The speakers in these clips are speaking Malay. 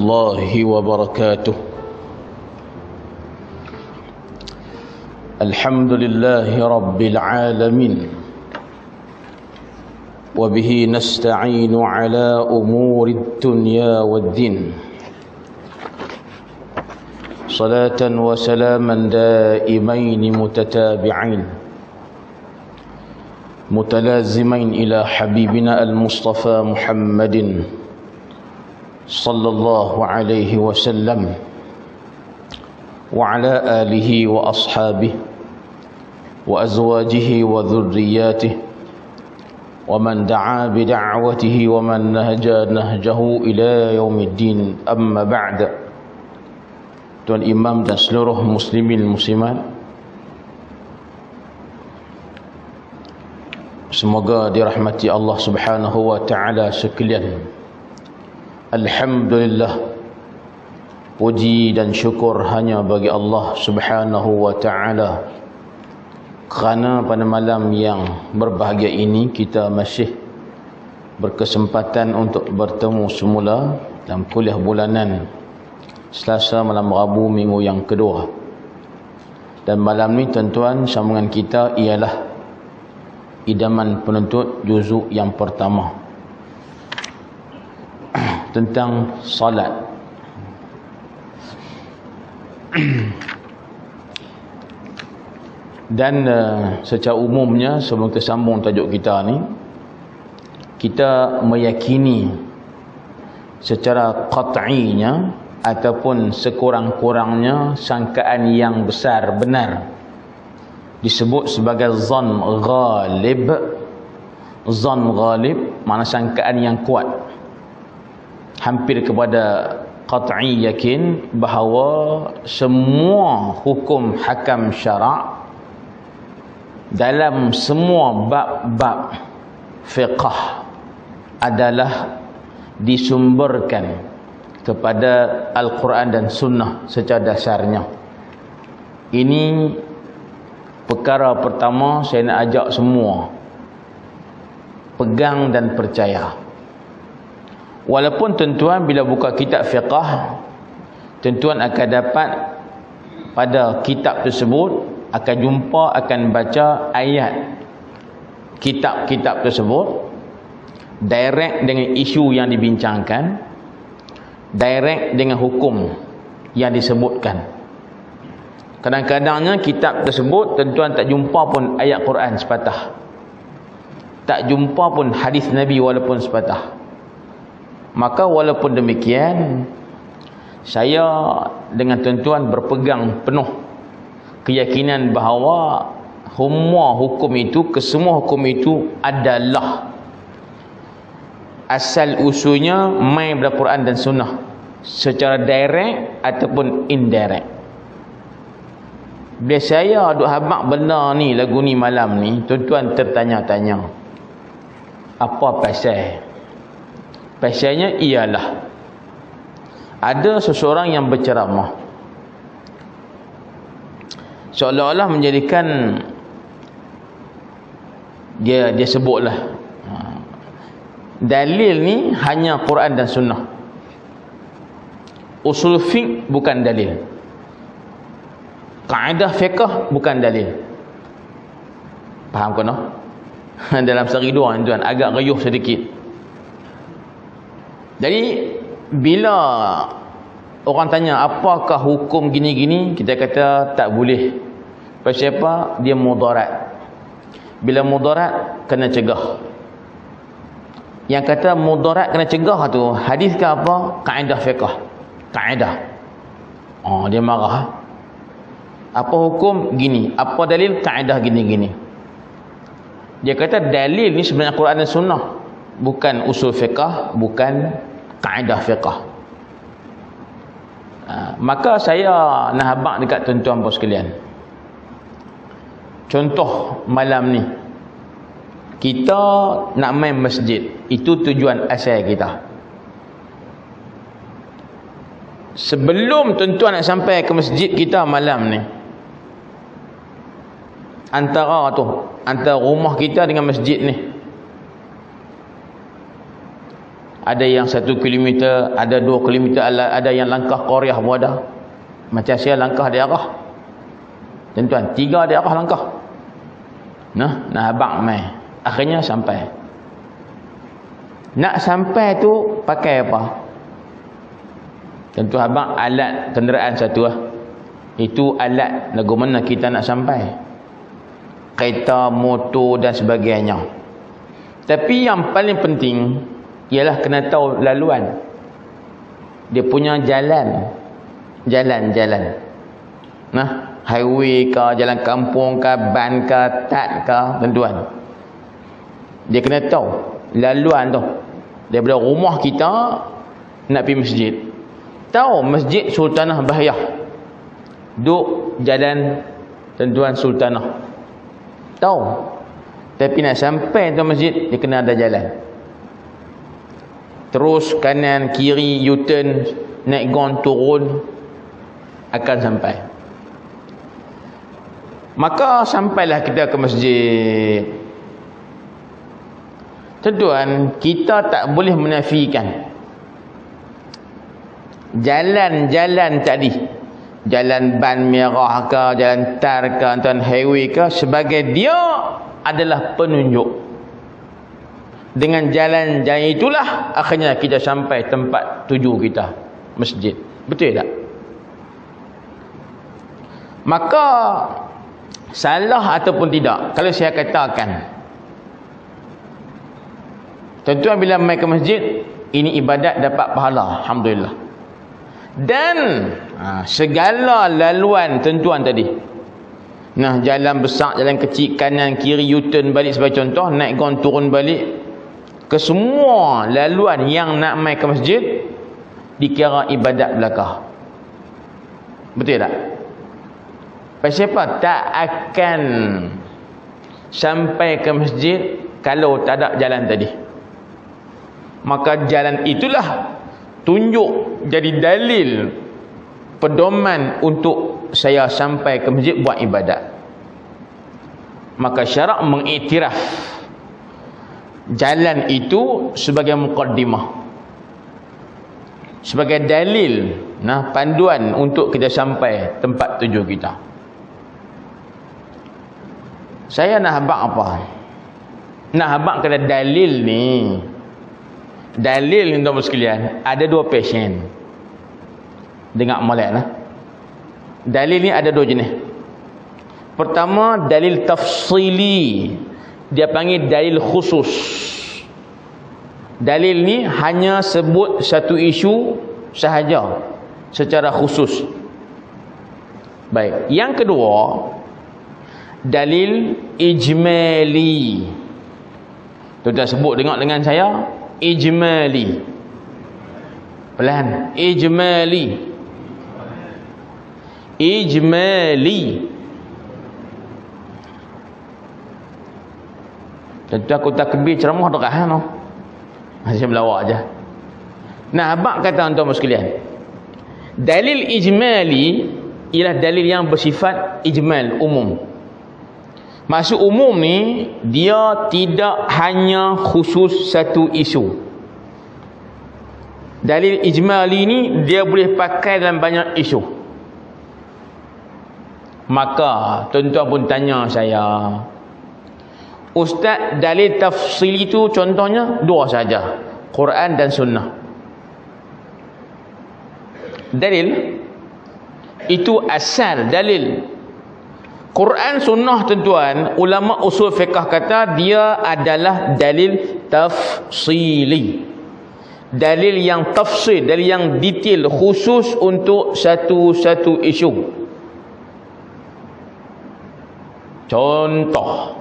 الله وبركاته. الحمد لله رب العالمين، وبه نستعين على أمور الدنيا والدين. صلاة وسلاما دائمين متتابعين متلازمين إلى حبيبنا المصطفى محمد صلى الله عليه وسلم وعلى آله وأصحابه وأزواجه وذرياته ومن دعا بدعوته ومن نهج نهجه إلى يوم الدين. أما بعد. Tuan Imam dan seluruh muslimin muslimat, semoga dirahmati Allah Subhanahu wa taala sekalian. Alhamdulillah, puji dan syukur hanya bagi Allah Subhanahu wa taala, kerana pada malam yang berbahagia ini kita masih berkesempatan untuk bertemu semula dalam kuliah bulanan Selasa malam Rabu minggu yang kedua. Dan malam ni tuan-tuan, sambungan kita ialah idaman penuntut juzuk yang pertama tentang salat. Dan secara umumnya, sebelum kita sambung tajuk kita ni, kita meyakini secara qat'inya ataupun sekurang-kurangnya sangkaan yang besar benar disebut sebagai zan ghalib. Zan ghalib makna sangkaan yang kuat, hampir kepada qat'i yakin bahawa semua hukum hakam syarak dalam semua bab-bab fiqh adalah disumberkan kepada Al-Quran dan Sunnah secara dasarnya. Ini perkara pertama saya nak ajak semua pegang dan percaya. Walaupun tuan-tuan bila buka kitab fiqh, tuan-tuan akan dapat pada kitab tersebut akan jumpa, akan baca ayat kitab-kitab tersebut direct dengan isu yang dibincangkan, direct dengan hukum yang disebutkan. Kadang-kadangnya kitab tersebut tuan-tuan tak jumpa pun ayat Quran sepatah, tak jumpa pun hadis Nabi walaupun sepatah. Maka walaupun demikian, saya dengan tuan-tuan berpegang penuh keyakinan bahawa semua hukum itu, kesemua hukum itu adalah asal usulnya main daripada Quran dan Sunnah secara direct ataupun indirect. Bila saya duk habaq benda ni, lagu ni malam ni, tuan-tuan tertanya-tanya, apa pasal? Pasalnya ialah ada seseorang yang berceramah seolah-olah menjadikan dia sebutlah dalil ni hanya Quran dan Sunnah. Usul fiqh bukan dalil, kaedah fiqh bukan dalil. Faham ke no? Dalam sehari dua tuan agak riuh sedikit. Jadi bila orang tanya apakah hukum gini-gini, kita kata tak boleh. Pasal apa? Dia mudarat. Bila mudarat kena cegah. Yang kata mudarat kena cegah tu hadis ke apa? Kaedah fiqh. Kaedah. Oh, dia marah. Apa hukum? Gini. Apa dalil? Kaedah gini-gini. Dia kata dalil ni sebenarnya Quran dan Sunnah, bukan usul fiqh, bukan kaedah fiqh. Maka saya nak habaq dekat tuan-tuan bos sekalian. Contoh malam ni kita nak main masjid, itu tujuan asal kita. Sebelum tuan-tuan nak sampai ke masjid kita malam ni, antara rumah kita dengan masjid ni Ada yang 1 kilometer, ada 2 kilometer, ada yang langkah Korea pun ada. Macam saya langkah di arah. Tuan-tuan, 3 di arah langkah. Nah abang mai. Akhirnya sampai. Nak sampai tu pakai apa? Tentu abang alat kenderaan satu lah. Itu alat lagu mana kita nak sampai. Kereta, motor dan sebagainya. Tapi yang paling penting ialah kena tahu laluan. Dia punya jalan. Jalan. Nah, highway ke, jalan kampung ke, ban ke, tak ke, tuan-tuan. Dia kena tahu laluan tu. Daripada rumah kita nak pergi masjid. Tahu Masjid Sultanah Bahiyah. Duk jalan tuan-tuan Sultanah. Tahu. Tapi nak sampai ke masjid, dia kena ada jalan. Terus kanan, kiri, U-turn, naik gon, turun, akan sampai. Maka sampailah kita ke masjid. Tuan-tuan, kita tak boleh menafikan jalan-jalan tadi, jalan ban merah ke, jalan tar ke, tuan highway ke, sebagai dia adalah penunjuk. Dengan jalan-jalan itulah akhirnya kita sampai tempat tuju kita, masjid. Betul tak? Maka salah ataupun tidak, kalau saya katakan, tuan-tuan bila mai ke masjid, ini ibadat dapat pahala, alhamdulillah. Dan segala laluan tuan-tuan tadi, nah jalan besar, jalan kecil, kanan kiri, U-turn balik sebagai contoh, naik gon turun balik, kesemua laluan yang nak mai ke masjid dikira ibadat belaka. Betul tak? Pasal apa? Tak akan sampai ke masjid kalau tak ada jalan tadi. Maka jalan itulah tunjuk jadi dalil pedoman untuk saya sampai ke masjid buat ibadat. Maka syarak mengiktiraf jalan itu sebagai muqaddimah, sebagai dalil, panduan untuk kita sampai tempat tuju kita. Saya nak habaq apa? Nak habaq kena dalil ni. Dalil ni tuan-tuan sekalian, ada 2 pasien. Dengar molek lah. Dalil ni ada 2 jenis. Pertama, dalil tafsili. Dia panggil dalil khusus. Dalil ni hanya sebut satu isu sahaja secara khusus. Baik. Yang kedua, dalil ijmali. Tuan-tuan sebut dengar dengan saya, ijmali. Pelan. Ijmali. Tentu aku takbir ceramah dekat no. Masih melawak aja. Nah, abang kata tuan-tuan sekalian, dalil ijmali ialah dalil yang bersifat ijmal, umum. Maksud umum ni, dia tidak hanya khusus satu isu. Dalil ijmali ni dia boleh pakai dalam banyak isu. Maka tuan-tuan pun tanya saya, Ustaz, dalil tafsili itu contohnya 2 saja, Quran dan Sunnah. Dalil itu asal dalil. Quran Sunnah tuan-tuan, ulama usul fiqh kata dia adalah dalil tafsili. Dalil yang tafsil, dalil yang detail khusus untuk satu-satu isu. Contoh,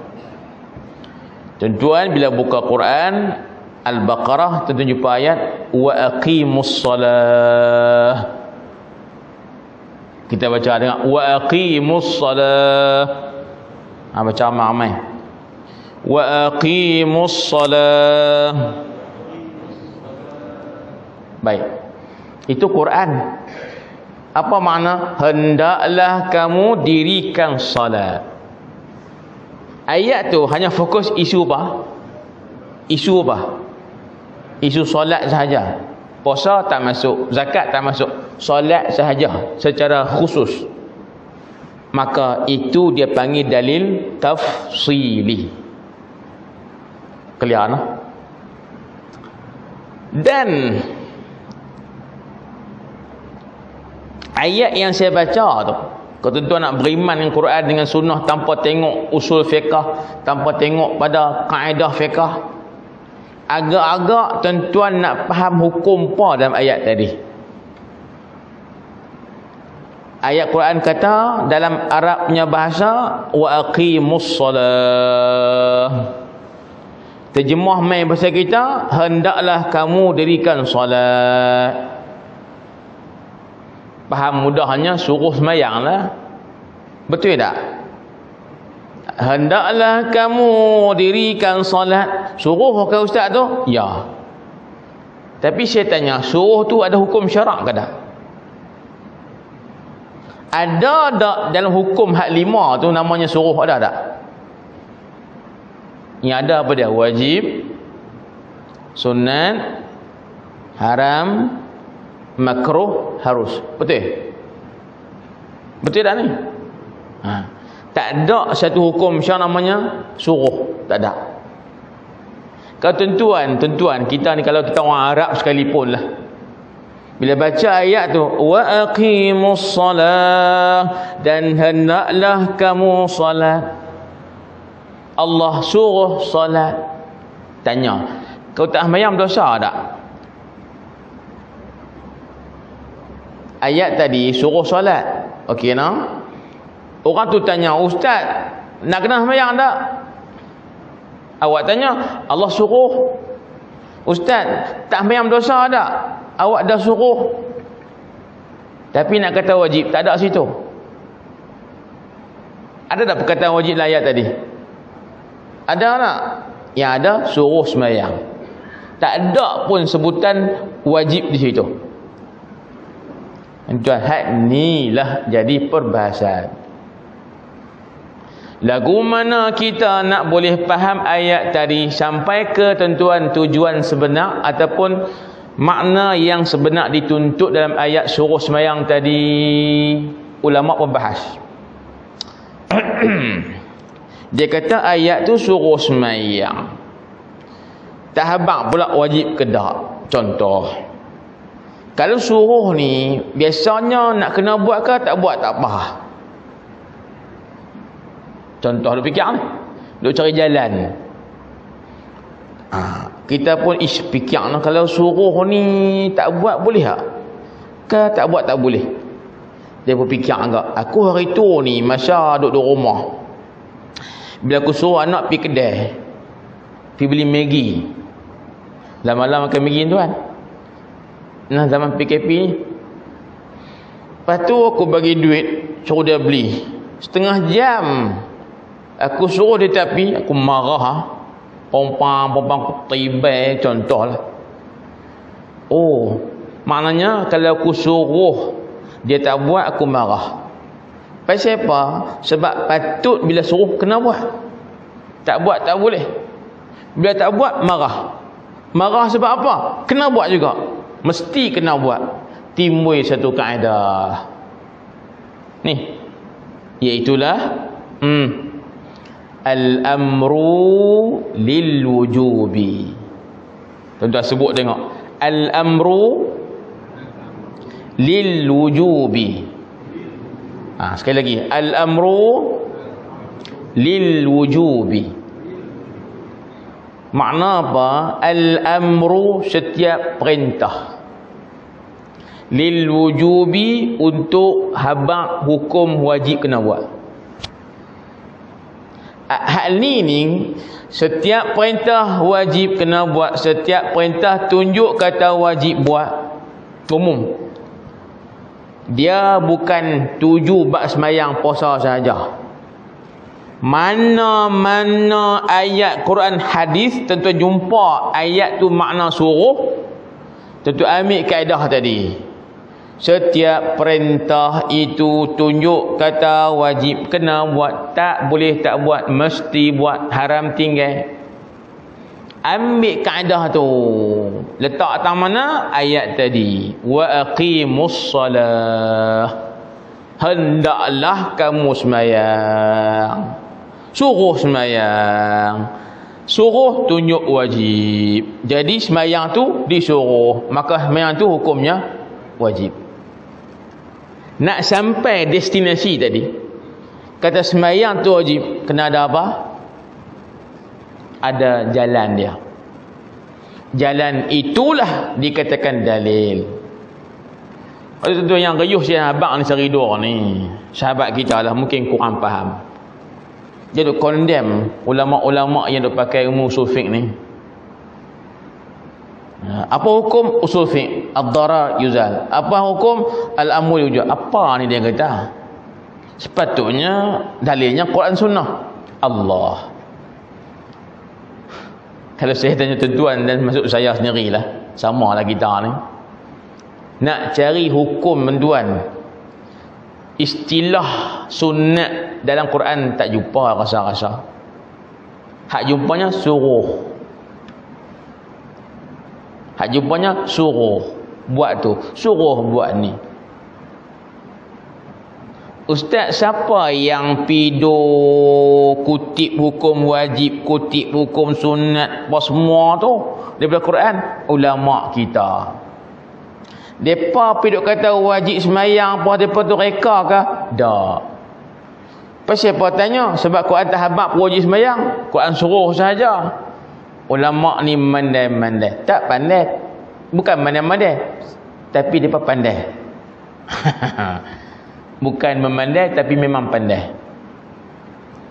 tuan-tuan bila buka Quran Al-Baqarah, tuan-tuan jumpa ayat wa aqimus salah. Kita baca dengar wa aqimus salah. Baca ramai. Wa aqimus salah. Baik. Itu Quran. Apa makna? Hendaklah kamu dirikan salat. Ayat tu hanya fokus isu apa? Isu apa? Isu solat sahaja. Puasa tak masuk, zakat tak masuk, solat sahaja secara khusus. Maka itu dia panggil dalil tafsili. Clear no? Dan ayat yang saya baca tu, kalau tuan nak beriman dengan Quran dengan sunnah tanpa tengok usul fiqh, tanpa tengok pada kaedah fiqh, agak-agak tuan-tuan nak faham hukum apa dalam ayat tadi. Ayat Quran kata dalam Arabnya bahasa wa aqimus solah. Terjemah main bahasa kita, hendaklah kamu dirikan solat. Faham mudahnya, suruh semayang lah. Betul tak? Hendaklah kamu dirikan solat. Suruh ke ustaz tu? Ya. Tapi saya tanya, suruh tu ada hukum syarak ke tak? Ada tak dalam hukum hak 5 tu namanya suruh, ada tak? Yang ada apa dia? Wajib, sunat, haram, makruh, harus. Betul? Betul tak ni? Tak ada satu hukum syarak namanya suruh. Tak ada. Kalau tentuan kita ni, kalau kita orang Arab sekalipun lah, bila baca ayat tu wa aqimus salah, dan hendaklah kamu salat, Allah suruh salat. Tanya, kau tak sembahyang dosa tak? Ayat tadi suruh solat. Okey no? Orang tu tanya, ustaz, nak kena sembahyang tak? Awak tanya, Allah suruh. Ustaz, tak sembahyang dosa tak? Awak dah suruh. Tapi nak kata wajib, tak ada situ. Ada tak perkataan wajib dalam ayat tadi? Ada tak? Yang ada suruh sembahyang. Tak ada pun sebutan wajib di situ. Tuan, hak ni lah jadi perbahasan. Lagu mana kita nak boleh faham ayat tadi sampai ke tentuan tujuan sebenar ataupun makna yang sebenar dituntut dalam ayat suruh sembahyang tadi, ulama membahas. Dia kata ayat tu suruh sembahyang, tak habaq pula wajib ke tak. Contoh, kalau suruh ni biasanya nak kena buat ke tak buat tak apa. Contoh, duk fikir ni, duk cari jalan. Kita pun fikir lah, kalau suruh ni tak buat boleh tak? Ke tak buat tak boleh? Dia pun fikir agak, aku hari tu ni masa duduk rumah, bila aku suruh anak pergi kedai, pergi beli Maggi. Lama-lama makan Maggi tuan. Nah, zaman PKP ni. Lepas tu aku bagi duit, suruh dia beli. Setengah jam aku suruh dia tapi aku marah. Pompang aku tibai, contohlah. Oh, maknanya kalau aku suruh dia tak buat, aku marah. Pasal apa? Sebab patut bila suruh kena buat. Tak buat tak boleh. Bila tak buat, marah. Marah sebab apa? Kena buat juga. Mesti kena buat. Timbul satu kaedah ni, iaitulah al-amru lil wujubi. Tuan-tuan sebut tengok, al-amru lil wujubi. Sekali lagi, al-amru lil wujubi. Makna apa? Al-amru setiap perintah, lil wujubi untuk habaq hukum wajib kena buat. Hal ni setiap perintah wajib kena buat, setiap perintah tunjuk kata wajib buat, umum. Dia bukan tuju bab sembahyang puasa saja. Mana-mana ayat Quran hadis tentu jumpa ayat tu makna suruh, tentu ambil kaedah tadi. Setiap perintah itu tunjuk kata wajib kena buat, tak boleh tak buat, mesti buat, haram tinggal. Ambil kaedah tu, letak atas mana ayat tadi, wa aqimus salah, hendaklah kamu sembahyang. Suruh sembahyang, suruh tunjuk wajib. Jadi sembahyang tu disuruh, maka sembahyang tu hukumnya wajib. Nak sampai destinasi tadi, kata sembahyang tu wajib, kena ada apa? Ada jalan dia. Jalan itulah dikatakan dalil. Ada tu yang gayuh sahabat ni seridor ni, sahabat kita lah, mungkin kurang faham. Dia duk condemn ulama-ulama yang duk pakai ilmu usul fiqh ni. Apa hukum usul fiqh? Ad-darar yuzal. Apa hukum al-amul yujab? Apa ni dia kata? Sepatutnya dalilnya Quran Sunnah. Allah. Kalau saya tanya tuan dan masuk saya sendirilah, samalah kita ni. Nak cari hukum tuan, istilah sunat dalam Quran tak jumpa rasa-rasa. Hak jumpanya suruh. Hak jumpanya suruh buat tu, suruh buat ni. Ustaz siapa yang pido kutip hukum wajib, kutip hukum sunat, apa semua tu daripada Quran? Ulama kita. Depa pido kata wajib sembahyang apa depa tu reka ke? Tak. Pasal apa tanya? Sebab Quran tak habaq wajib sembahyang, Quran suruh saja. Ulama ni mandai-mandai. Tak pandai. Bukan mandai-mandai, tapi depa pandai. Bukan memandai, tapi memang pandai.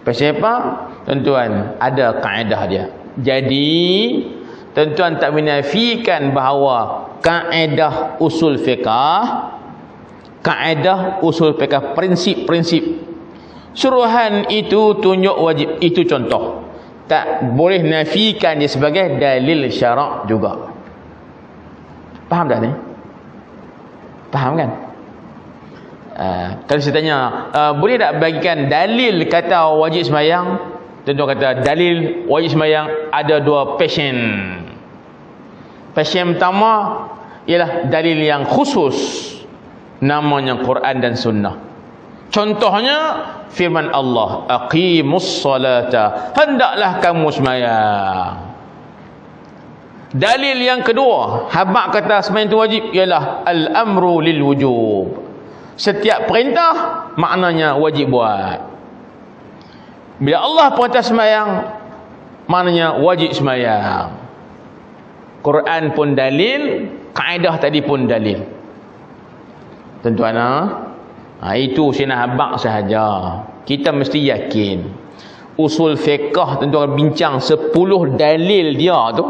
Pasal apa? Tuan-tuan, ada kaedah dia. Jadi tuan-tuan tak menafikan bahawa kaedah usul fiqah, prinsip-prinsip suruhan itu tunjuk wajib, itu contoh. Tak boleh nafikan dia sebagai dalil syarak juga. Faham dah ni? Faham kan? Kalau saya tanya, boleh tak bagikan dalil kata wajib sembahyang? Tentu kata dalil wajib sembahyang ada dua passion. Passion pertama ialah dalil yang khusus, namanya Quran dan Sunnah. Contohnya firman Allah, aqimus salata, hendaklah kamu sembahyang. Dalil yang kedua, habaq kata sembahyang itu wajib, ialah al-amru lil wujub. Setiap perintah maknanya wajib buat. Bila Allah perintah sembahyang, maknanya wajib sembahyang. Quran pun dalil, kaedah tadi pun dalil. Tuan-tuan, itu saya nak habaq sahaja. Kita mesti yakin usul fiqh, tuan-tuan bincang 10 dalil dia tu,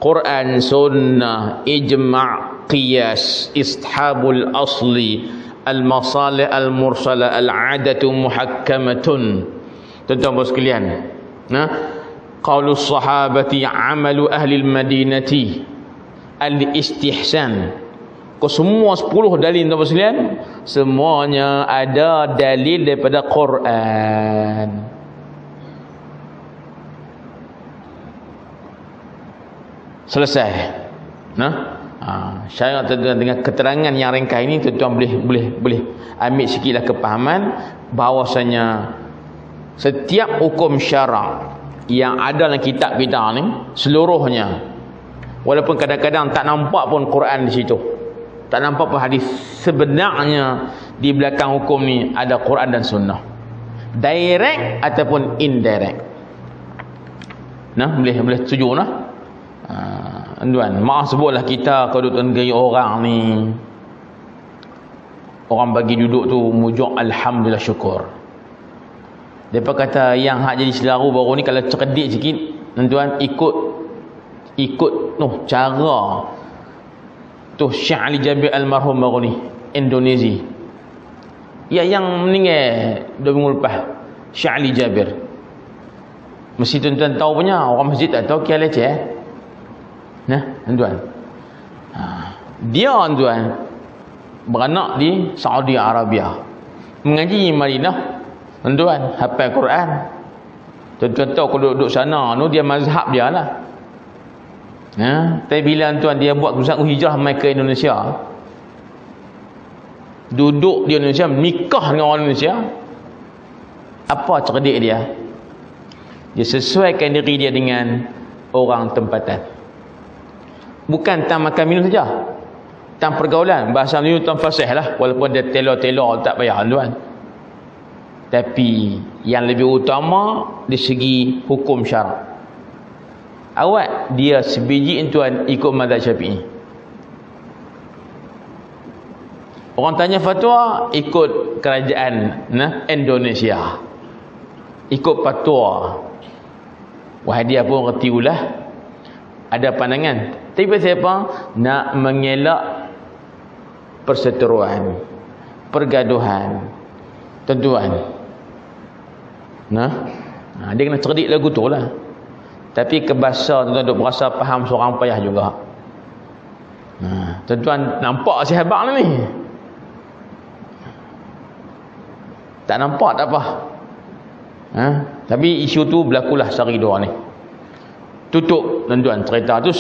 Quran, Sunnah, Ijma', Qiyas, Ishabul Asli, Al-Masalih Al-Mursalah, Al-Adatu Muhakkamatun. Tuan-tuan sekalian, qaulus sahabati, amalu ahli al-Madinati, al-istihsan. Kau semua 10 dalil tuan-tuan sekalian, semuanya ada dalil daripada Quran. Selesai. Syarat dengan keterangan yang ringkas ini, tuan-tuan boleh ambil sikitlah kepahaman bahawasanya setiap hukum syarak yang ada dalam kitab kita ni, seluruhnya, walaupun kadang-kadang tak nampak pun Quran di situ, tak nampak pun hadis, sebenarnya di belakang hukum ni ada Quran dan Sunnah, direct ataupun indirect. Boleh setuju nah? Tuan, maaf sebutlah kita kalau tuan gaya orang ni, orang bagi duduk tu mujuk alhamdulillah syukur. Depa kata yang hak jadi selaru baru ni, kalau cerdik sikit tuan, ikut cara tu Syekh Ali Jabir almarhum baru ni, Indonesia. Ya, yang meninggal 2 minggu lepas, Syekh Ali Jabir. Mesti tuan-tuan tahu punya, orang masjid tak tahu, kia leceh. Tuan, dia tuan beranak di Saudi Arabia, mengaji di Madinah, hafal Quran. Tuan-tuan tahu kalau duduk sana dia mazhab dia lah. Tapi bila tuan dia buat keputusan hijrah mai ke Indonesia, duduk di Indonesia, nikah dengan orang Indonesia, apa cerdik dia? Dia sesuaikan diri dia dengan orang tempatan. Bukan tang makan minum saja, tang pergaulan. Bahasa Melayu tang fasih lah, walaupun dia telor-telor tak payah tuan. Tapi yang lebih utama di segi hukum syarak, awak dia sebiji tuan ikut mazhab Syafi'i. Orang tanya fatwa, ikut kerajaan Indonesia, ikut fatwa. Wahai dia pun reti ulah, ada pandangan. Tapi siapa nak mengelak perseteruan, pergaduhan, tuan-tuan, dia kena cerdik lagu tu lah. Tapi kebasa tuan-tuan duk berasa faham seorang payah juga. Tuan-tuan nampak si habaq ni? Tak nampak tak apa. Tapi isu tu berlakulah sehari dua ni. Tutup tuan-tuan cerita tu.